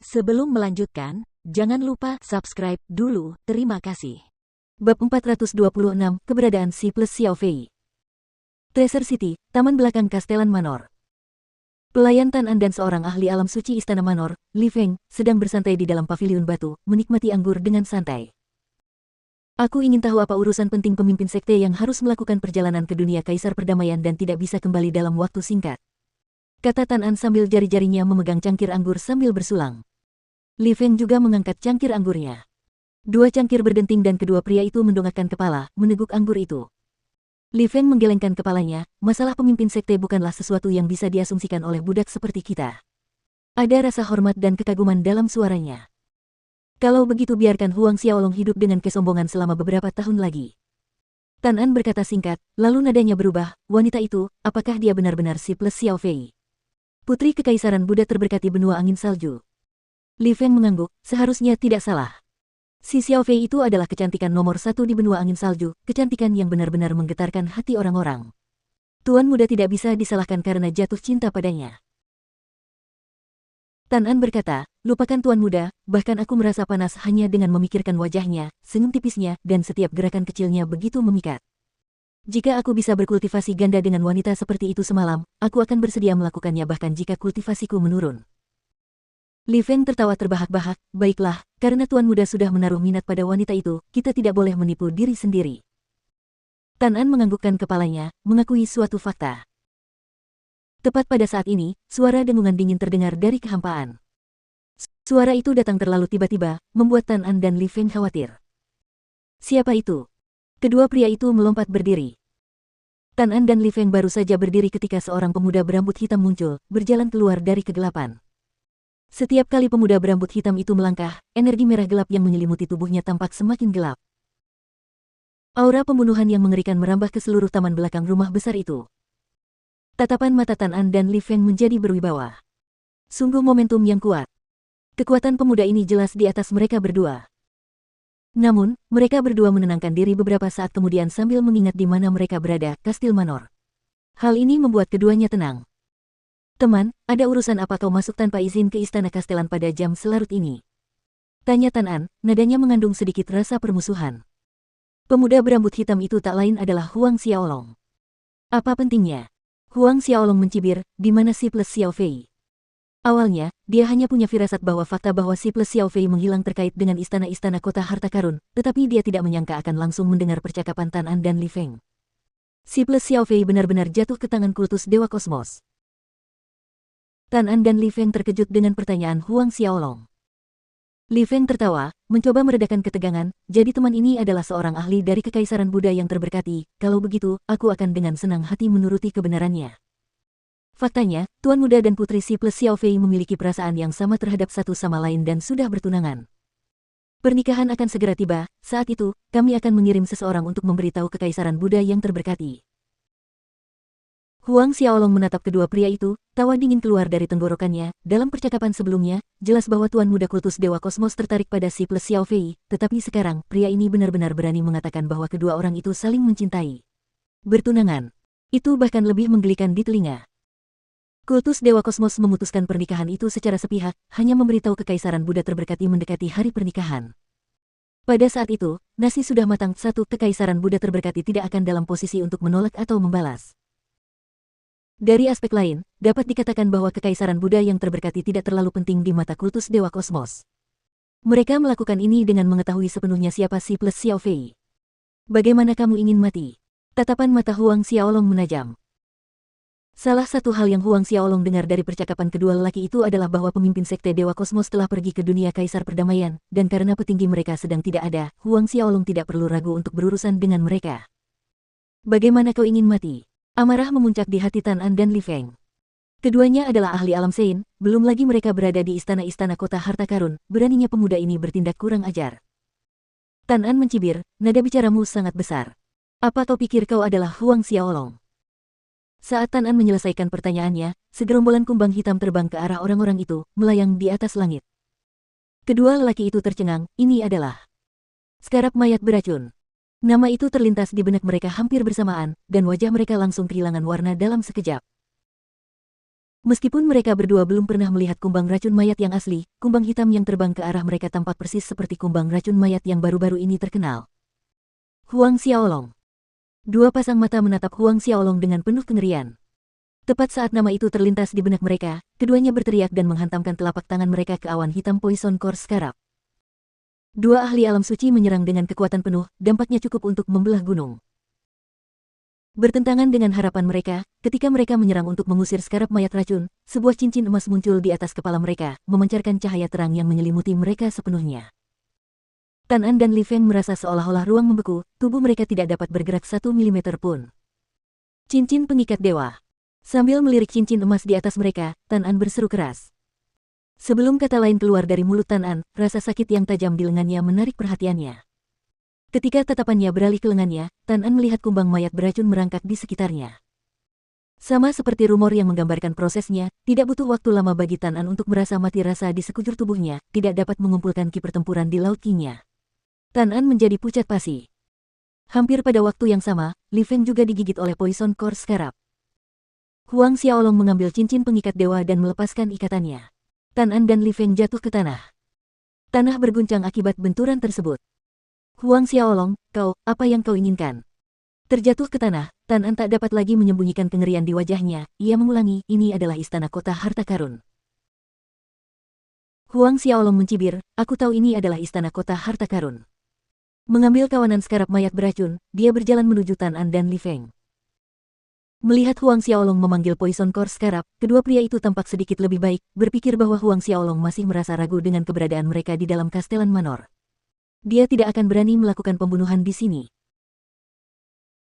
Sebelum melanjutkan, jangan lupa subscribe dulu, terima kasih. Bab 426, Keberadaan Si plus Xiao Fei. Treasure City, Taman Belakang Kastelan Manor. Pelayan Tan An dan seorang ahli alam suci Istana Manor, Li Feng, sedang bersantai di dalam paviliun batu, menikmati anggur dengan santai. Aku ingin tahu apa urusan penting pemimpin sekte yang harus melakukan perjalanan ke dunia kaisar perdamaian dan tidak bisa kembali dalam waktu singkat. Kata Tan An sambil jari-jarinya memegang cangkir anggur sambil bersulang. Li Feng juga mengangkat cangkir anggurnya. Dua cangkir berdenting dan kedua pria itu mendongakkan kepala, meneguk anggur itu. Li Feng menggelengkan kepalanya, masalah pemimpin sekte bukanlah sesuatu yang bisa diasumsikan oleh budak seperti kita. Ada rasa hormat dan kekaguman dalam suaranya. Kalau begitu biarkan Huang Xiaolong hidup dengan kesombongan selama beberapa tahun lagi. Tan An berkata singkat, lalu nadanya berubah, wanita itu, apakah dia benar-benar Si plus Xiao Fei? Putri Kekaisaran Buddha terberkati benua angin salju. Li Feng mengangguk, seharusnya tidak salah. Si Xiao Fei itu adalah kecantikan nomor satu di benua angin salju, kecantikan yang benar-benar menggetarkan hati orang-orang. Tuan muda tidak bisa disalahkan karena jatuh cinta padanya. Tan An berkata, lupakan tuan muda, bahkan aku merasa panas hanya dengan memikirkan wajahnya, senyum tipisnya, dan setiap gerakan kecilnya begitu memikat. Jika aku bisa berkultivasi ganda dengan wanita seperti itu semalam, aku akan bersedia melakukannya bahkan jika kultivasiku menurun. Li Feng tertawa terbahak-bahak, baiklah, karena tuan muda sudah menaruh minat pada wanita itu, kita tidak boleh menipu diri sendiri. Tan An menganggukkan kepalanya, mengakui suatu fakta. Tepat pada saat ini, suara dengungan dingin terdengar dari kehampaan. Suara itu datang terlalu tiba-tiba, membuat Tan An dan Li Feng khawatir. Siapa itu? Kedua pria itu melompat berdiri. Tan An dan Li Feng baru saja berdiri ketika seorang pemuda berambut hitam muncul, berjalan keluar dari kegelapan. Setiap kali pemuda berambut hitam itu melangkah, energi merah gelap yang menyelimuti tubuhnya tampak semakin gelap. Aura pembunuhan yang mengerikan merambah ke seluruh taman belakang rumah besar itu. Tatapan mata Tan An dan Li Feng menjadi berwibawa. Sungguh momentum yang kuat. Kekuatan pemuda ini jelas di atas mereka berdua. Namun, mereka berdua menenangkan diri beberapa saat kemudian sambil mengingat di mana mereka berada, Kastil Manor. Hal ini membuat keduanya tenang. Teman, ada urusan apa kau masuk tanpa izin ke istana kastelan pada jam selarut ini? Tanya Tan An, nadanya mengandung sedikit rasa permusuhan. Pemuda berambut hitam itu tak lain adalah Huang Xiaolong. Apa pentingnya? Huang Xiaolong mencibir, di mana Si plus Xiao Fei? Awalnya, dia hanya punya firasat bahwa fakta bahwa Si plus Xiao Fei menghilang terkait dengan istana-istana kota harta karun, tetapi dia tidak menyangka akan langsung mendengar percakapan Tan An dan Li Feng. Si plus Xiao Fei benar-benar jatuh ke tangan kultus Dewa Kosmos. Tan An dan Li Feng terkejut dengan pertanyaan Huang Xiaolong. Li Feng tertawa, mencoba meredakan ketegangan, jadi teman ini adalah seorang ahli dari Kekaisaran Buddha yang terberkati, kalau begitu, aku akan dengan senang hati menuruti kebenarannya. Faktanya, Tuan Muda dan Putri Si plus Xiao Fei memiliki perasaan yang sama terhadap satu sama lain dan sudah bertunangan. Pernikahan akan segera tiba, saat itu, kami akan mengirim seseorang untuk memberitahu Kekaisaran Buddha yang terberkati. Huang Xiaolong menatap kedua pria itu, tawa dingin keluar dari tenggorokannya. Dalam percakapan sebelumnya, jelas bahwa Tuan Muda Kultus Dewa Kosmos tertarik pada Si plus Xiao Fei, tetapi sekarang, pria ini benar-benar berani mengatakan bahwa kedua orang itu saling mencintai. Bertunangan. Itu bahkan lebih menggelikan di telinga. Kultus Dewa Kosmos memutuskan pernikahan itu secara sepihak, hanya memberitahu Kekaisaran Buddha terberkati mendekati hari pernikahan. Pada saat itu, nasi sudah matang. Satu, Kekaisaran Buddha terberkati tidak akan dalam posisi untuk menolak atau membalas. Dari aspek lain, dapat dikatakan bahwa Kekaisaran Buddha yang terberkati tidak terlalu penting di mata kultus Dewa Kosmos. Mereka melakukan ini dengan mengetahui sepenuhnya siapa Si plus Xiao Fei. Bagaimana kamu ingin mati? Tatapan mata Huang Xiaolong menajam. Salah satu hal yang Huang Xiaolong dengar dari percakapan kedua lelaki itu adalah bahwa pemimpin sekte Dewa Kosmos telah pergi ke dunia Kaisar Perdamaian, dan karena petinggi mereka sedang tidak ada, Huang Xiaolong tidak perlu ragu untuk berurusan dengan mereka. Bagaimana kau ingin mati? Amarah memuncak di hati Tan An dan Li Feng. Keduanya adalah ahli alam Sein, belum lagi mereka berada di istana-istana kota harta karun, beraninya pemuda ini bertindak kurang ajar. Tan An mencibir, nada bicaramu sangat besar. Apa kau pikir kau adalah Huang Xiaolong? Saat Tan An menyelesaikan pertanyaannya, segerombolan kumbang hitam terbang ke arah orang-orang itu, melayang di atas langit. Kedua lelaki itu tercengang, ini adalah skarab mayat beracun. Nama itu terlintas di benak mereka hampir bersamaan, dan wajah mereka langsung kehilangan warna dalam sekejap. Meskipun mereka berdua belum pernah melihat kumbang racun mayat yang asli, kumbang hitam yang terbang ke arah mereka tampak persis seperti kumbang racun mayat yang baru-baru ini terkenal. Huang Xiaolong. Dua pasang mata menatap Huang Xiaolong dengan penuh kengerian. Tepat saat nama itu terlintas di benak mereka, keduanya berteriak dan menghantamkan telapak tangan mereka ke awan hitam Poison Core Scarab. Dua ahli alam suci menyerang dengan kekuatan penuh, dampaknya cukup untuk membelah gunung. Bertentangan dengan harapan mereka, ketika mereka menyerang untuk mengusir skarab mayat racun, sebuah cincin emas muncul di atas kepala mereka, memancarkan cahaya terang yang menyelimuti mereka sepenuhnya. Tan An dan Li Feng merasa seolah-olah ruang membeku, tubuh mereka tidak dapat bergerak 1 milimeter pun. Cincin pengikat dewa. Sambil melirik cincin emas di atas mereka, Tan An berseru keras. Sebelum kata lain keluar dari mulut Tan An, rasa sakit yang tajam di lengannya menarik perhatiannya. Ketika tatapannya beralih ke lengannya, Tan An melihat kumbang mayat beracun merangkak di sekitarnya. Sama seperti rumor yang menggambarkan prosesnya, tidak butuh waktu lama bagi Tan An untuk merasa mati rasa di sekujur tubuhnya, tidak dapat mengumpulkan ki pertempuran di laut Qingnya. Tan An menjadi pucat pasi. Hampir pada waktu yang sama, Li Feng juga digigit oleh Poison Core Scarab. Huang Xiaolong mengambil cincin pengikat dewa dan melepaskan ikatannya. Tan An dan Li Feng jatuh ke tanah. Tanah berguncang akibat benturan tersebut. Huang Xiaolong, apa yang kau inginkan? Terjatuh ke tanah, Tan An tak dapat lagi menyembunyikan kengerian di wajahnya, ia mengulangi, ini adalah istana kota harta karun. Huang Xiaolong mencibir, aku tahu ini adalah istana kota harta karun. Mengambil kawanan skarab mayat beracun, dia berjalan menuju Tan An dan Li Feng. Melihat Huang Xiaolong memanggil Poison Core Scarab, kedua pria itu tampak sedikit lebih baik, berpikir bahwa Huang Xiaolong masih merasa ragu dengan keberadaan mereka di dalam Kastelan Manor. Dia tidak akan berani melakukan pembunuhan di sini.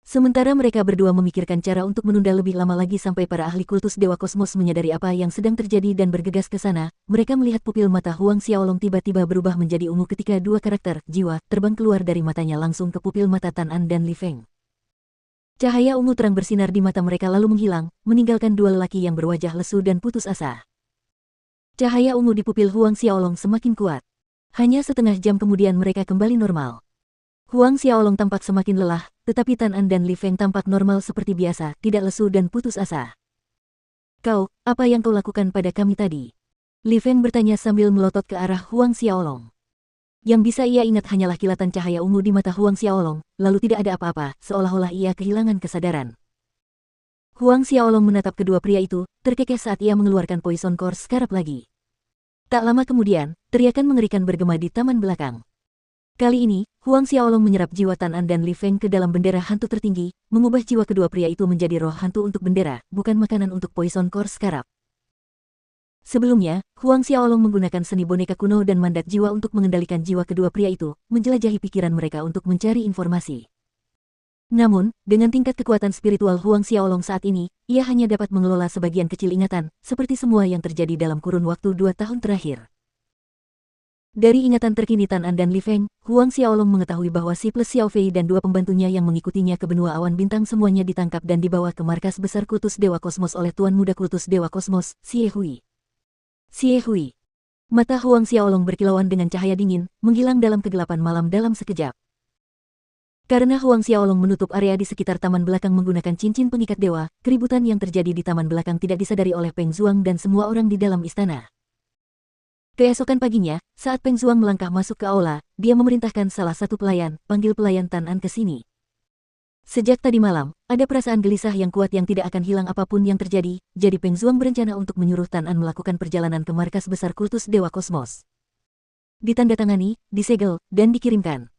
Sementara mereka berdua memikirkan cara untuk menunda lebih lama lagi sampai para ahli kultus Dewa Kosmos menyadari apa yang sedang terjadi dan bergegas ke sana, mereka melihat pupil mata Huang Xiaolong tiba-tiba berubah menjadi ungu ketika dua karakter jiwa terbang keluar dari matanya langsung ke pupil mata Tan An dan Li Feng. Cahaya ungu terang bersinar di mata mereka lalu menghilang, meninggalkan dua lelaki yang berwajah lesu dan putus asa. Cahaya ungu di pupil Huang Xiaolong semakin kuat. Hanya setengah jam kemudian mereka kembali normal. Huang Xiaolong tampak semakin lelah, tetapi Tan An dan Li Feng tampak normal seperti biasa, tidak lesu dan putus asa. Apa yang kau lakukan pada kami tadi? Li Feng bertanya sambil melotot ke arah Huang Xiaolong. Yang bisa ia ingat hanyalah kilatan cahaya ungu di mata Huang Xiaolong, lalu tidak ada apa-apa, seolah-olah ia kehilangan kesadaran. Huang Xiaolong menatap kedua pria itu, terkekeh saat ia mengeluarkan Poison Core Scarab lagi. Tak lama kemudian, teriakan mengerikan bergema di taman belakang. Kali ini, Huang Xiaolong menyerap jiwa Tan An dan Li Feng ke dalam bendera hantu tertinggi, mengubah jiwa kedua pria itu menjadi roh hantu untuk bendera, bukan makanan untuk Poison Core Scarab. Sebelumnya, Huang Xiaolong menggunakan seni boneka kuno dan mandat jiwa untuk mengendalikan jiwa kedua pria itu, menjelajahi pikiran mereka untuk mencari informasi. Namun, dengan tingkat kekuatan spiritual Huang Xiaolong saat ini, ia hanya dapat mengelola sebagian kecil ingatan, seperti semua yang terjadi dalam kurun waktu 2 tahun terakhir. Dari ingatan terkini Tan An dan Li Feng, Huang Xiaolong mengetahui bahwa Si Plus Xiao Fei dan dua pembantunya yang mengikutinya ke benua awan bintang semuanya ditangkap dan dibawa ke markas besar kultus Dewa Kosmos oleh Tuan Muda Kultus Dewa Kosmos, Xie Hui. Xie Hui. Mata Huang Xiaolong berkilauan dengan cahaya dingin, menghilang dalam kegelapan malam dalam sekejap. Karena Huang Xiaolong menutup area di sekitar taman belakang menggunakan cincin pengikat dewa, keributan yang terjadi di taman belakang tidak disadari oleh Peng Zhuang dan semua orang di dalam istana. Keesokan paginya, saat Peng Zhuang melangkah masuk ke aula, dia memerintahkan salah satu pelayan, panggil pelayan Tan An ke sini. Sejak tadi malam, ada perasaan gelisah yang kuat yang tidak akan hilang apapun yang terjadi, jadi Peng Zhuang berencana untuk menyuruh Tan An melakukan perjalanan ke markas besar kultus Dewa Kosmos. Ditandatangani, disegel, dan dikirimkan.